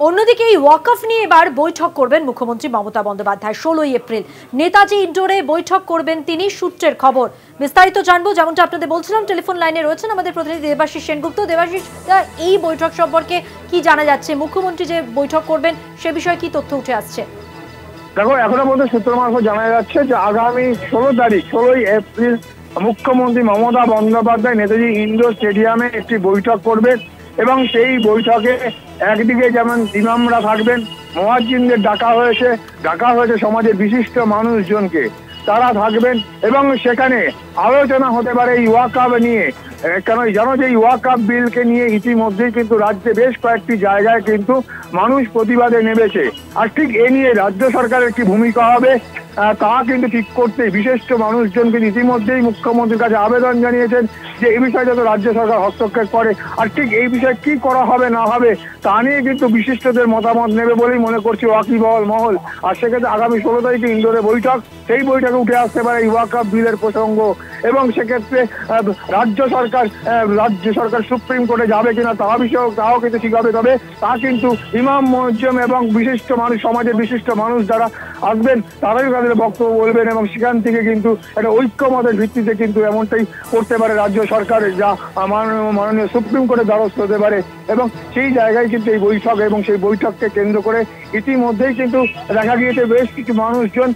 অন্যদিকে এই ওয়াকফ নিয়ে এবার বৈঠক করবেন মুখ্যমন্ত্রী মমতা বন্দ্যোপাধ্যায়। 16 এপ্রিল নেতাজি ইন্ডোরে বৈঠক করবেন তিনি, সূত্রের খবর। বিস্তারিত জানবো, যেমনটা আপনাদের বলছিলাম টেলিফোন লাইনে রয়েছেন আমাদের প্রতিনিধি দেবাশিস সেনগুপ্ত। দেবাশিস, এই বৈঠক সম্পর্কে কি জানা যাচ্ছে? মুখ্যমন্ত্রী যে বৈঠক করবেন সে বিষয়ে কি তথ্য উঠে আসছে? দেখো, এখনো পর্যন্ত সূত্র মারফত জানা যাচ্ছে যে আগামী 16 এপ্রিল মুখ্যমন্ত্রী মমতা বন্দ্যোপাধ্যায় নেতাজি ইন্ডোর স্টেডিয়ামে একটি বৈঠক করবেন এবং সেই বৈঠকে একদিকে যেমন ইমামরা থাকবেন, মুয়াজ্জিনদের ডাকা হয়েছে সমাজের বিশিষ্ট মানুষজনকে, তারা থাকবেন এবং সেখানে আলোচনা হতে পারে এই ওয়াকফ নিয়ে। কেন জানো যে এই ওয়াকফ বিলকে নিয়ে ইতিমধ্যেই কিন্তু রাজ্যে বেশ কয়েকটি জায়গায় কিন্তু মানুষ প্রতিবাদে নেমেছে। আর ঠিক এ নিয়ে রাজ্য সরকারের কি ভূমিকা হবে তা কিন্তু ঠিক করতে বিশিষ্ট মানুষজনকে ইতিমধ্যেই মুখ্যমন্ত্রীর কাছে আবেদন জানিয়েছেন যে এই বিষয়ে যাতে রাজ্য সরকার হস্তক্ষেপ করে। আর ঠিক এই বিষয়ে কি করা হবে না হবে তা নিয়ে কিন্তু বিশিষ্টদের মতামত নেবে বলেই মনে করছি ওয়াকিবহাল মহল। আর সেক্ষেত্রে আগামী 16 তারিখে ইন্দোরে বৈঠক, সেই বৈঠকে উঠে আসতে পারে এই ওয়াকফ বিলের প্রসঙ্গ এবং সেক্ষেত্রে রাজ্য সরকার সুপ্রিম কোর্টে যাবে কিনা তাও কিন্তু ঠিক হবে। তবে তা কিন্তু ইমাম মুয়াজ্জিম এবং বিশিষ্ট মানুষ, সমাজের বিশিষ্ট মানুষ যারা আসবেন তারাই তাদের বক্তব্য বলবেন এবং সেখান থেকে কিন্তু একটা ঐক্যমতের ভিত্তিতে কিন্তু এমনটাই করতে পারে রাজ্য সরকার, যা মাননীয় সুপ্রিম কোর্টের দ্বারস্থ হতে পারে। এবং সেই জায়গায় কিন্তু এই বৈঠক এবং সেই বৈঠককে কেন্দ্র করে ইতিমধ্যেই কিন্তু দেখা গিয়েছে বেশ কিছু মানুষজন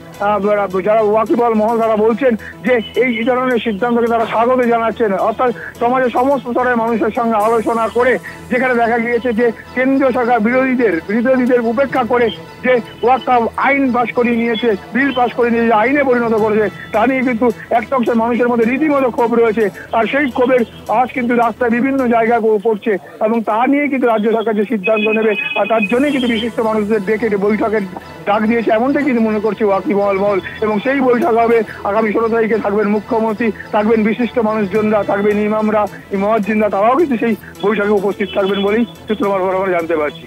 যারা ওয়াকিবহাল মহল তারা বলছেন যে এই ধরনের সিদ্ধান্তকে তারা স্বাগত জানাচ্ছেন। অর্থাৎ সমাজের সমস্ত স্তরের মানুষের সঙ্গে আলোচনা করে যেখানে দেখা গিয়েছে যে কেন্দ্রীয় সরকার বিরোধীদের উপেক্ষা করে যে ওয়াকফ আইন পাশ করিয়ে নিয়েছে, বিল পাশ করে নিয়েছে, আইনে পরিণত করেছে, তা নিয়ে কিন্তু একটা অংশের মানুষের মধ্যে রীতিমতো ক্ষোভ রয়েছে। আর সেই ক্ষোভের আজ কিন্তু রাস্তায় বিভিন্ন জায়গায় পড়ছে এবং তা নিয়ে কিন্তু রাজ্য সরকার যে সিদ্ধান্ত নেবে আর তার জন্যই কিন্তু বিশিষ্ট মানুষদের ডেকে বৈঠকের ডাক দিয়েছে, এমনটাই কিন্তু মনে করছে ওয়াকিবহাল মহল। এবং সেই বৈঠক হবে আগামী 16 তারিখে, থাকবেন মুখ্যমন্ত্রী, থাকবেন বিশিষ্ট মানুষজনরা, থাকবেন ইমামরা, মুয়াজ্জিনরা, তারাও কিন্তু সেই বৈঠকে উপস্থিত থাকবেন বলেই সূত্র মারফত আমরা জানতে পারছি।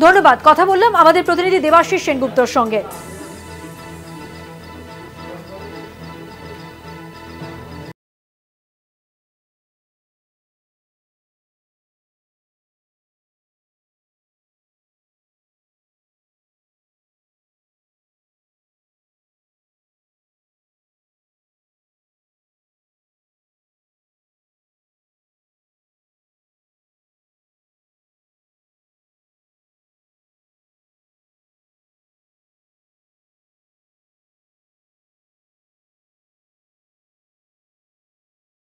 ধন্যবাদ। কথা বললাম আমাদের প্রতিনিধি দেবাশিস সেনগুপ্তর সঙ্গে।